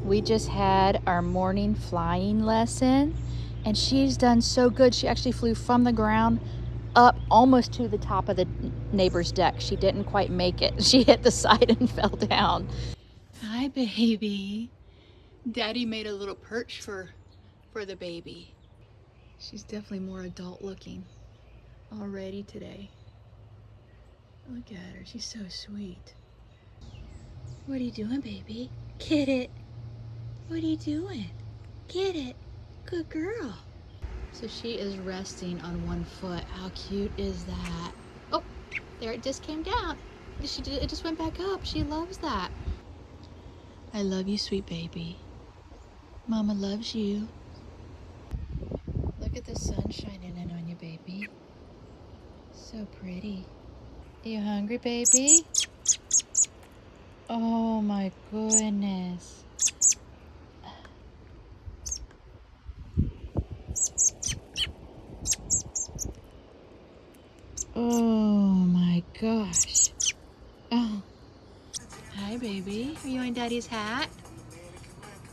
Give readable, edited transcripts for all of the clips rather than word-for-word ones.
We just had our morning flying lesson, and she's done so good. She actually flew from the ground up almost to the top of the neighbor's deck. She didn't quite make it. She hit the side and fell down. Hi, baby. Daddy made a little perch for the baby. She's definitely more adult looking already today. Look at her. She's so sweet. What are you doing, baby? Get it. What are you doing? Get it. Good girl. So she is resting on one foot. How cute is that? Oh, there it just came down. It just went back up. She loves that. I love you, sweet baby. Mama loves you. Look at the sun shining in on you, baby. So pretty. You hungry, baby? Oh my goodness. Oh my gosh. Oh. Hi, baby. Are you on Daddy's hat?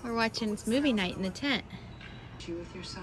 We're watching movie night in the tent. You with your son?